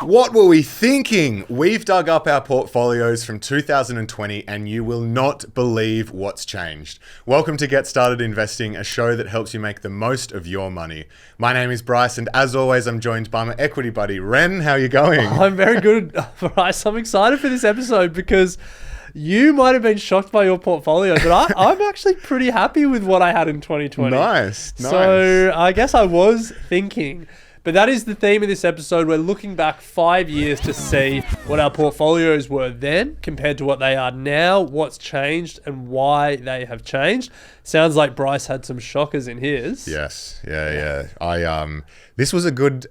What were we thinking? We've dug up our portfolios from 2020 and you will not believe what's changed. Welcome to Get Started Investing, a show that helps you make the most of your money. My name is Bryce and as always I'm joined by my equity buddy Ren. How are you going? I'm very good, Bryce. I'm excited for this episode because you might have been shocked by your portfolio, but I'm actually pretty happy with what I had in 2020. Nice. So I guess I was thinking. But that is the theme of this episode. We're looking back 5 years to see what our portfolios were then compared to what they are now, what's changed and why they have changed. Sounds like Bryce had some shockers in his. Yes. Yeah. This was a good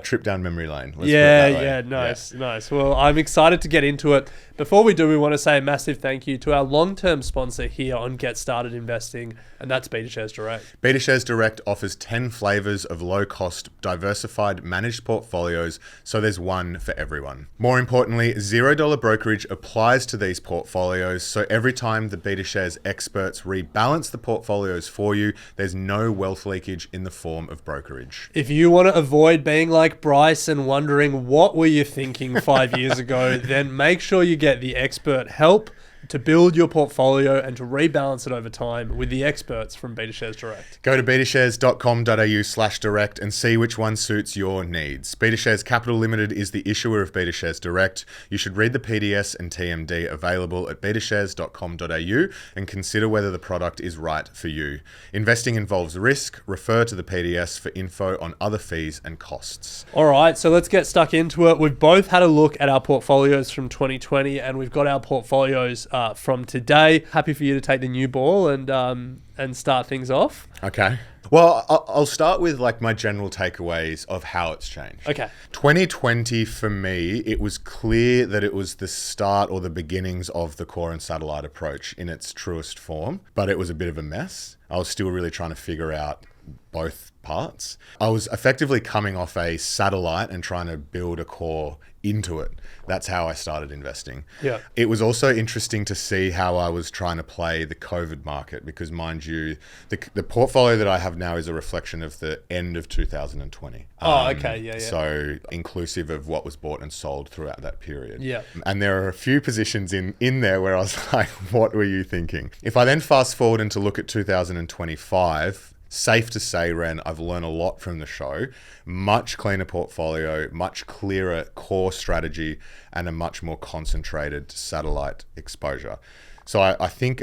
trip down memory lane. Let's Nice. Well, I'm excited to get into it. Before we do, we want to say a massive thank you to our long-term sponsor here on Get Started Investing, and that's BetaShares Direct. BetaShares Direct offers 10 flavors of low-cost, diversified, managed portfolios, so there's one for everyone. More importantly, $0 brokerage applies to these portfolios, so every time the BetaShares experts rebalance the portfolios for you, there's no wealth leakage in the form of brokerage. If you want to avoid being like Bryce and wondering what were you thinking 5 years ago, then make sure you get the expert help to build your portfolio and to rebalance it over time with the experts from BetaShares Direct. Go to betashares.com.au/direct and see which one suits your needs. BetaShares Capital Limited is the issuer of BetaShares Direct. You should read the PDS and TMD available at betashares.com.au and consider whether the product is right for you. Investing involves risk. Refer to the PDS for info on other fees and costs. All right, so let's get stuck into it. We've both had a look at our portfolios from 2020 and we've got our portfolios from today. Happy for you to take the new ball and start things off. Okay. Well, I'll start with like my general takeaways of how it's changed. Okay. 2020 for me, it was clear that it was the start or the beginnings of the core and satellite approach in its truest form, but it was a bit of a mess. I was still really trying to figure out both parts. I was effectively coming off a satellite and trying to build a core into it. That's how I started investing. Yeah. It was also interesting to see how I was trying to play the COVID market because, mind you, the portfolio that I have now is a reflection of the end of 2020. Okay. Yeah. So inclusive of what was bought and sold throughout that period. Yeah. And there are a few positions in there where I was like, what were you thinking? If I then fast forward and to look at 2025, safe to say, Ren, I've learned a lot from the show. Much cleaner portfolio, much clearer core strategy, and a much more concentrated satellite exposure. So I think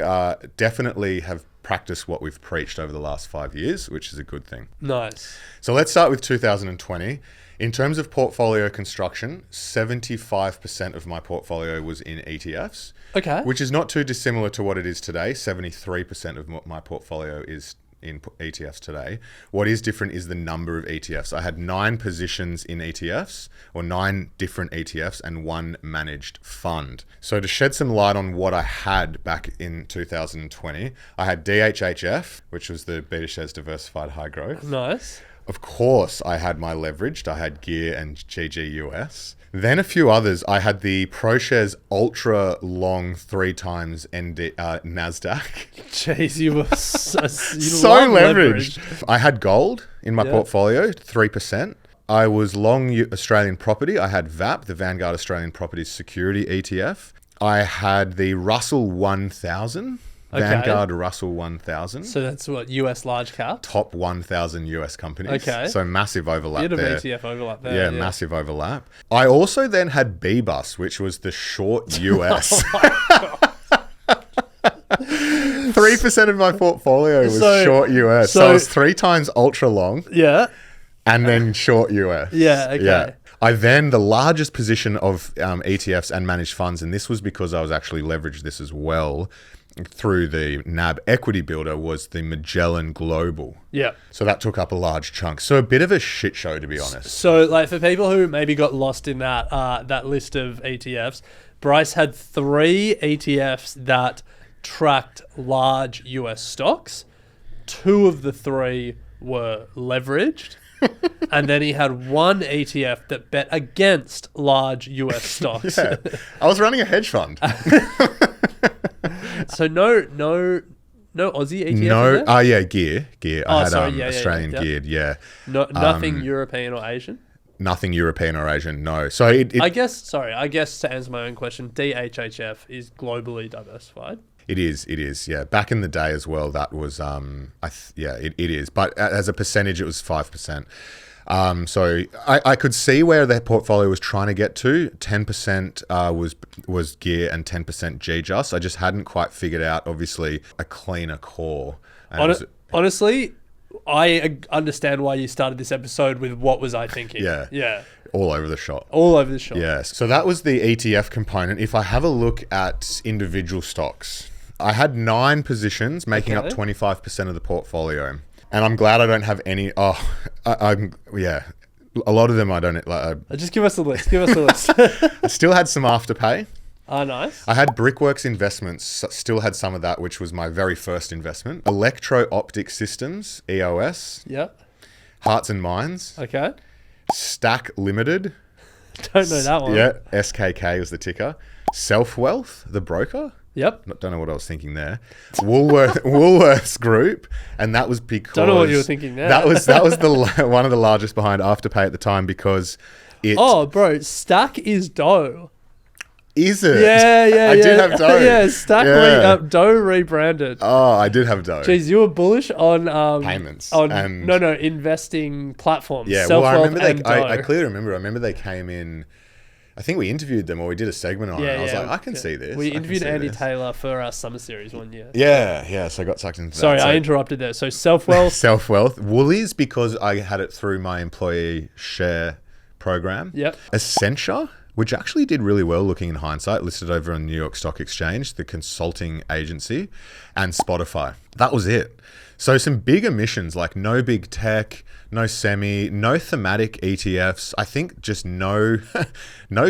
definitely have practiced what we've preached over the last 5 years, which is a good thing. Nice. So let's start with 2020. In terms of portfolio construction, 75% of my portfolio was in ETFs. Okay. Which is not too dissimilar to what it is today. 73% of my portfolio is in ETFs today. What is different is the number of ETFs. I had 9 positions in ETFs, or 9 different ETFs, and 1 managed fund. So to shed some light on what I had back in 2020, I had DHHF, which was the BetaShares Diversified High Growth. Nice. Of course, I had my leveraged. I had Gear and GGUS. Then a few others. I had the ProShares Ultra Long 3 times NASDAQ. Jeez, you were so leveraged. I had gold in my portfolio, 3%. I was long Australian property. I had VAP, the Vanguard Australian Property Security ETF. I had the Russell 1000. Vanguard Russell 1000. So that's what, US large cap? Top 1,000 US companies. Okay. So massive overlap there. Bit of ETF overlap there. Yeah, massive overlap. I also then had BBUS, which was the short US. 3% of my portfolio was short US. So I was 3 times ultra long. Yeah. And then short US. Yeah, okay. Yeah. The largest position of ETFs and managed funds, and this was because I was actually leveraged this as well, through the NAB equity builder, was the Magellan Global. Yeah. So that took up a large chunk. So a bit of a shit show, to be honest. So like for people who maybe got lost in that list of ETFs, Bryce had 3 ETFs that tracked large US stocks. 2 of the 3 were leveraged. And then he had 1 ETF that bet against large US stocks. Yeah. I was running a hedge fund. So no Aussie ETF? No, Gear. I had Australian geared, nothing European or Asian? Nothing European or Asian, no. So I guess to answer my own question, DHHF is globally diversified. It is, yeah. Back in the day as well, that was, it is. But as a percentage, it was 5%. So I could see where their portfolio was trying to get to. 10% was gear and 10% GJUS. I just hadn't quite figured out, obviously, a cleaner core. Honestly, I understand why you started this episode with what was I thinking. Yeah. All over the shop. Yes. So that was the ETF component. If I have a look at individual stocks, I had 9 positions making up 25% of the portfolio. And I'm glad I don't have any. A lot of them I don't like. Just give us a list. I still had some Afterpay. Oh, nice. I had Brickworks Investments. Still had some of that, which was my very first investment. Electro-Optic Systems, EOS. Yep. Hearts and Minds. Okay. Stack Limited. Don't know that one. Yeah, SKK was the ticker. Self Wealth, the broker. Yep. Don't know what I was thinking there. Woolworths Group, and that was because don't know what you were thinking there. That was the one of the largest behind Afterpay at the time because it. Oh, bro, Stack is dough. Is it? Yeah. I did have dough. Yeah, Stack dough rebranded. Oh, I did have dough. Jeez, you were bullish on payments. Investing platforms. Yeah, well, I remember I clearly remember. I remember they came in. I think we interviewed them or we did a segment on it. And I was like, I can see this. We interviewed Andy Taylor for our summer series one year. Yeah. So I got sucked into that. Sorry, I interrupted there. So Self-Wealth. Self-Wealth. Woolies, because I had it through my employee share program. Yep. Essentia, which actually did really well looking in hindsight, listed over on New York Stock Exchange, the consulting agency, and Spotify. That was it. So some big emissions like no big tech, no semi, no thematic ETFs. I think just no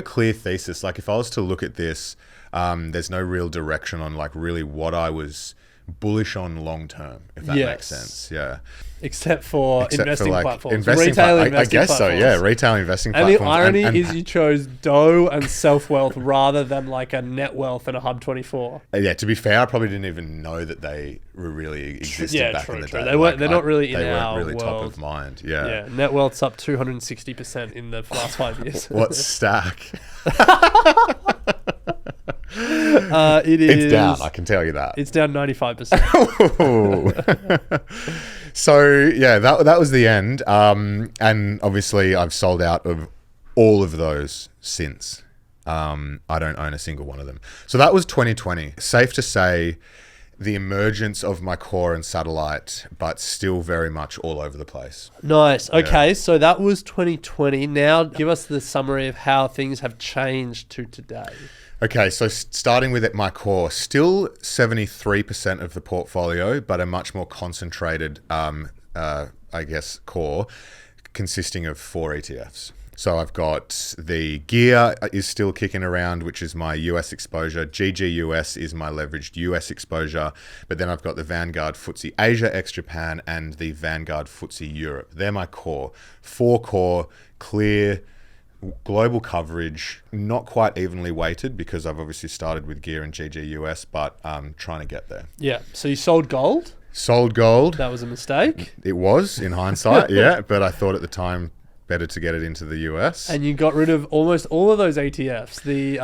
clear thesis. Like if I was to look at this, there's no real direction on like really what I was bullish on long term, if that makes sense. Yeah. Except for investing platforms. Retail investing I guess platforms. So, yeah. Retail investing platforms. And the irony is you chose Doe and Self-Wealth rather than like a Net Wealth and a Hub24. Yeah, to be fair, I probably didn't even know that they were really existed back in the day. They're not really in our world. They weren't really top of mind. Yeah. Yeah. Net Wealth's up 260% in the last 5 years. What's Stack? It's down, I can tell you that. It's down 95%. So yeah, that was the end. And obviously I've sold out of all of those since. I don't own a single one of them. So that was 2020. Safe to say the emergence of my core and satellite, but still very much all over the place. Nice. Okay, so that was 2020. Now give us the summary of how things have changed to today. Okay, so starting with my core, still 73% of the portfolio, but a much more concentrated, core consisting of 4 ETFs. So I've got the gear is still kicking around, which is my US exposure. GGUS is my leveraged US exposure. But then I've got the Vanguard FTSE Asia ex-Japan and the Vanguard FTSE Europe. They're my core. 4 core, clear, global coverage, not quite evenly weighted because I've obviously started with gear and GGUS, but I'm trying to get there. Yeah. So you sold gold? Sold gold. That was a mistake. It was in hindsight, yeah. But I thought at the time better to get it into the US. And you got rid of almost all of those ETFs. The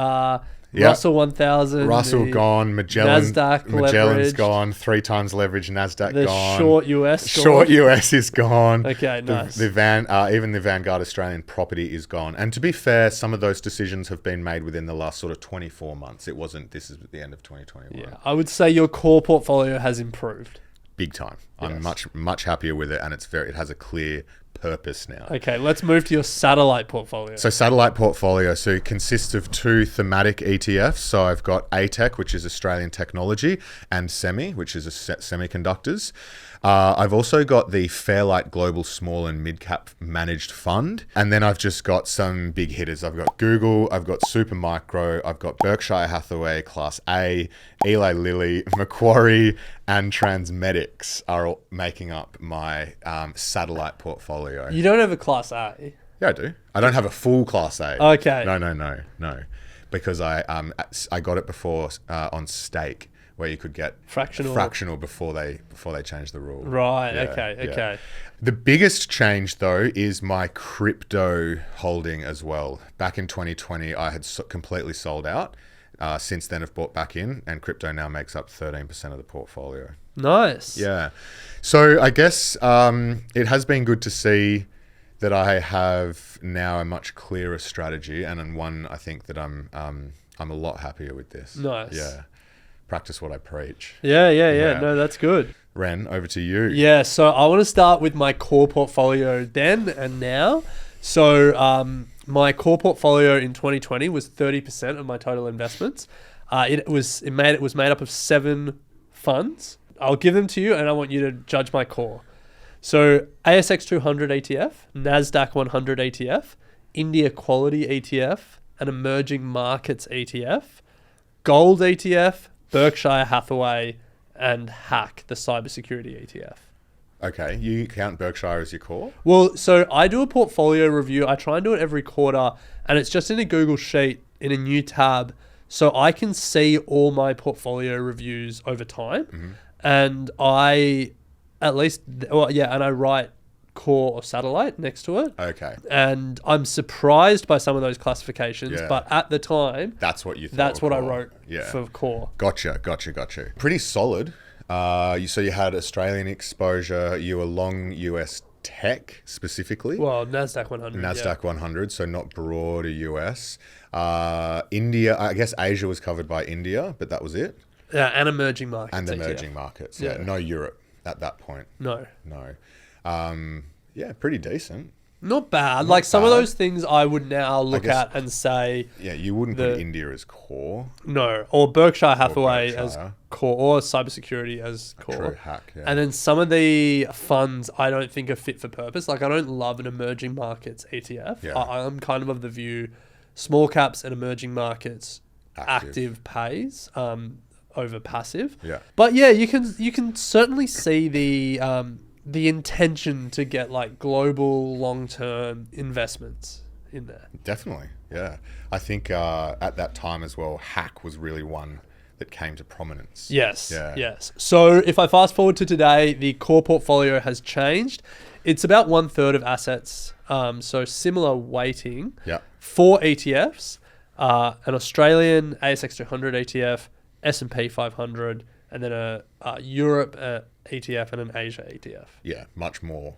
Russell 1000. Russell gone. Magellan's leveraged. gone. 3 times leverage. NASDAQ the gone. Short US. Short US is gone. Okay, nice. Even the Vanguard Australian property is gone. And to be fair, some of those decisions have been made within the last sort of 24 months. This is the end of 2021. Yeah, I would say your core portfolio has improved. Big time. I'm much happier with it, and it has a clear purpose now. Okay, let's move to your satellite portfolio. So satellite portfolio, it consists of 2 thematic ETFs. So I've got ATEC, which is Australian technology, and SEMI, which is semiconductors. I've also got the Fairlight Global Small and Mid Cap Managed Fund. And then I've just got some big hitters. I've got Google, I've got Supermicro, I've got Berkshire Hathaway Class A, Eli Lilly, Macquarie, and Transmedics are all making up my satellite portfolio. You don't have a Class A? Yeah, I do. I don't have a full Class A. Okay. No. Because I got it before on stake where you could get Fractional. before they changed the rule. Right. Yeah, Okay. yeah. Okay. The biggest change, though, is my crypto holding as well. Back in 2020, I had completely sold out. Since then, I've bought back in, and crypto now makes up 13% of the portfolio. Nice. Yeah. So I guess it has been good to see that I have now a much clearer strategy, and one I think that I'm a lot happier with this. Nice. Yeah. Practice what I preach. Yeah. No, that's good. Ren, over to you. Yeah, so I want to start with my core portfolio then and now. So my core portfolio in 2020 was 30% of my total investments. It was made up of 7 funds. I'll give them to you, and I want you to judge my core. So ASX 200 ETF, NASDAQ 100 ETF, India Quality ETF, an Emerging Markets ETF, Gold ETF, Berkshire Hathaway, and Hack, the cybersecurity ETF. Okay, you count Berkshire as your core? Well, so I do a portfolio review. I try and do it every quarter, and it's just in a Google Sheet in a new tab, so I can see all my portfolio reviews over time. Mm-hmm. And I write core or satellite next to it. Okay. And I'm surprised by some of those classifications, Yeah. but at the time, That's what you thought. that's what I core. wrote Yeah. for core. Gotcha. Pretty solid. So you had Australian exposure. You were long US tech specifically. Well, NASDAQ 100. NASDAQ 100, so not broader US. India, I guess Asia was covered by India, but that was it. Yeah, and emerging markets. And ETF. emerging markets. Yeah. No Europe at that point. No. Yeah, pretty decent. Not bad. Like some of bad. those things I would now look guess- at and say, Yeah, you wouldn't put India as core. no. Or Berkshire Hathaway as Berkshire. core, or cybersecurity as core. True hack, yeah. And then some of the funds I don't think are fit for purpose. Like I don't love an emerging markets ETF. Yeah. I'm kind of the view small caps and emerging markets active pays over passive. Yeah. But yeah, you can certainly see the intention to get like global long-term investments in there. Definitely, yeah. I think at that time as well, hack was really one that came to prominence. Yes, Yeah. yes. So if I fast forward to today, the core portfolio has changed. It's about 1/3 of assets, so similar weighting. Yeah. 4 ETFs, an Australian ASX 200 ETF, S&P 500, and then a Europe ETF and an Asia ETF. Yeah, much more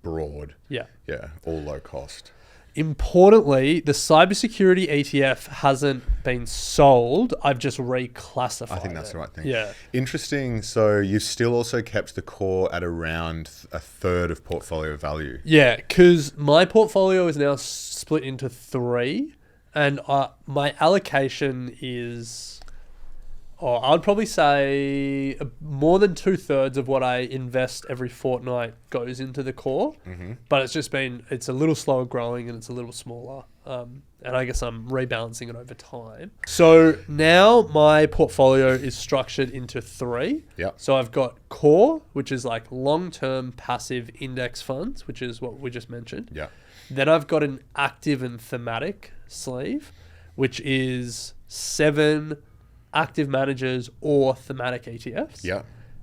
broad. Yeah. Yeah, all low cost. Importantly, the cybersecurity ETF hasn't been sold. I've just reclassified I think that's it. the right thing. Yeah. Interesting. So you've still also kept the core at around 1/3 of portfolio value. Yeah, because my portfolio is now split into 3, and my allocation is, I'd probably say more than 2/3 of what I invest every fortnight goes into the core. Mm-hmm. But it's a little slower growing and it's a little smaller. And I guess I'm rebalancing it over time. So now my portfolio is structured into 3. Yep. So I've got core, which is like long-term passive index funds, which is what we just mentioned. Yeah. Then I've got an active and thematic sleeve, which is 7 active managers or thematic ETFs. Yeah.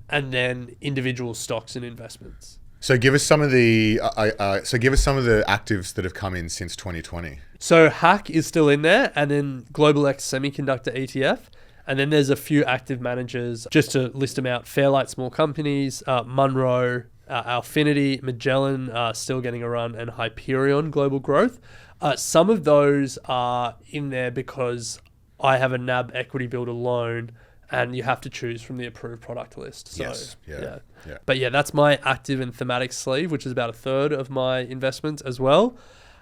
And then individual stocks and investments. So give us some of the actives that have come in since 2020. So Hack is still in there, and then Global X Semiconductor ETF. And then there's a few active managers, just to list them out: Fairlight Small Companies, Munro, Alfinity, Magellan still getting a run, and Hyperion Global Growth. Some of those are in there because I have a NAB equity builder loan, and you have to choose from the approved product list. So, Yes. Yeah. But yeah, that's my active and thematic sleeve, which is about 1/3 of my investments as well.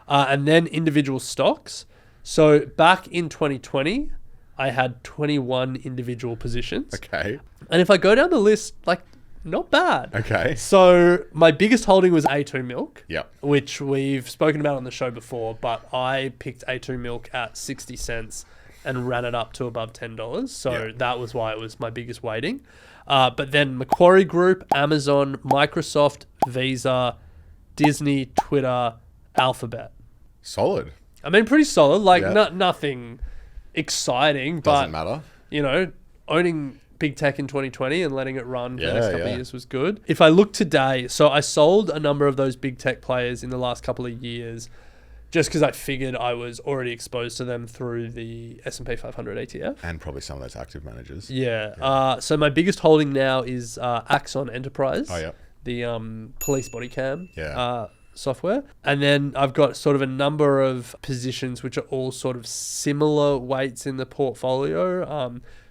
And then individual stocks. So back in 2020, I had 21 individual positions. Okay. And if I go down the list, like, not bad. Okay. So my biggest holding was A2 Milk. Yep. Which we've spoken about on the show before, but I picked A2 Milk at 60 cents and ran it up to above $10. So that was why it was my biggest weighting. But then Macquarie Group, Amazon, Microsoft, Visa, Disney, Twitter, Alphabet. Solid. I mean, pretty solid. Like, Yeah. nothing exciting, Doesn't but, matter. you know, owning big tech in 2020 and letting it run for the Yeah, next couple yeah. of years was good. If I look today, so I sold a number of those big tech players in the last couple of years just because I figured I was already exposed to them through the S&P 500 ETF. And probably some of those active managers. Yeah. So my biggest holding now is Axon Enterprise. Oh, yeah. The police body cam Yeah. software. And then I've got sort of a number of positions which are all sort of similar weights in the portfolio.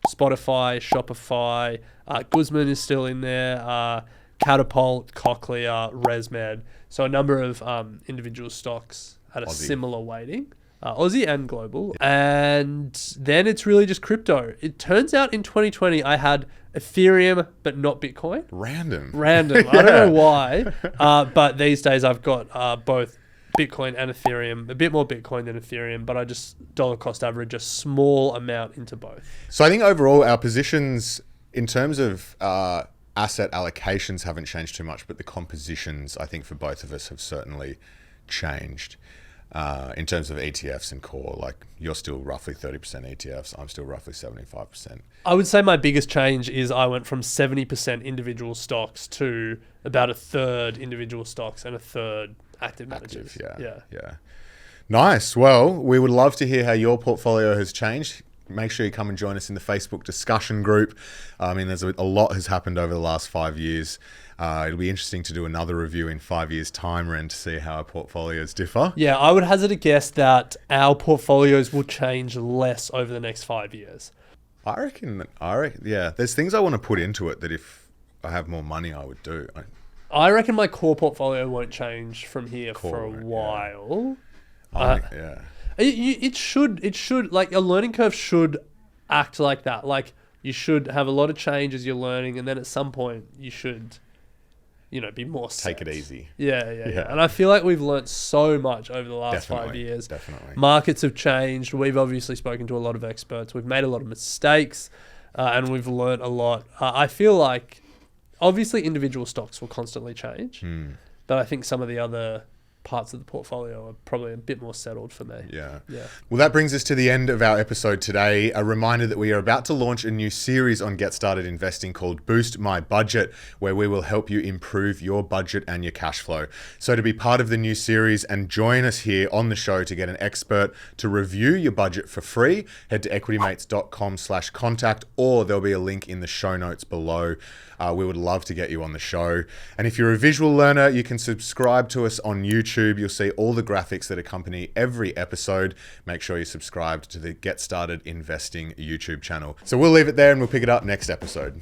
Spotify, Shopify, Guzman is still in there, Catapult, Cochlear, ResMed. So a number of individual stocks at a Aussie. similar weighting. Aussie and global. And then it's really just crypto. It turns out in 2020 I had Ethereum but not Bitcoin. Random. I don't know why. But these days I've got both Bitcoin and Ethereum, a bit more Bitcoin than Ethereum, but I just dollar cost average a small amount into both. So I think overall our positions in terms of asset allocations haven't changed too much, but the compositions I think for both of us have certainly changed. In terms of ETFs and core, like you're still roughly 30% ETFs, I'm still roughly 75%. I would say my biggest change is I went from 70% individual stocks to about a third individual stocks and a third active managers. Yeah. Nice. Well, we would love to hear how your portfolio has changed. Make sure you come and join us in the Facebook discussion group. I mean, there's a lot has happened over the last 5 years. It'll be interesting to do another review in 5 years' time, Ren, to see how our portfolios differ. Yeah, I would hazard a guess that our portfolios will change less over the next 5 years. I reckon, yeah. There's things I want to put into it that if I have more money, I would do. I reckon my core portfolio won't change from here for a yeah. while. Yeah. It should, like a learning curve should act like that. Like you should have a lot of change as you're learning, and then at some point you should, be more set. Take it easy. Yeah. And I feel like we've learnt so much over the last 5 years. Definitely. Markets have changed. We've obviously spoken to a lot of experts. We've made a lot of mistakes, and we've learnt a lot. I feel like obviously individual stocks will constantly change, but I think some of the other parts of the portfolio are probably a bit more settled for me. Yeah. Yeah. Well, that brings us to the end of our episode today. A reminder that we are about to launch a new series on Get Started Investing called Boost My Budget, where we will help you improve your budget and your cash flow. So to be part of the new series and join us here on the show to get an expert to review your budget for free, head to equitymates.com/contact, or there'll be a link in the show notes below. We would love to get you on the show. And if you're a visual learner, you can subscribe to us on YouTube. You'll see all the graphics that accompany every episode. Make sure you're subscribed to the Get Started Investing YouTube channel. So we'll leave it there and we'll pick it up next episode.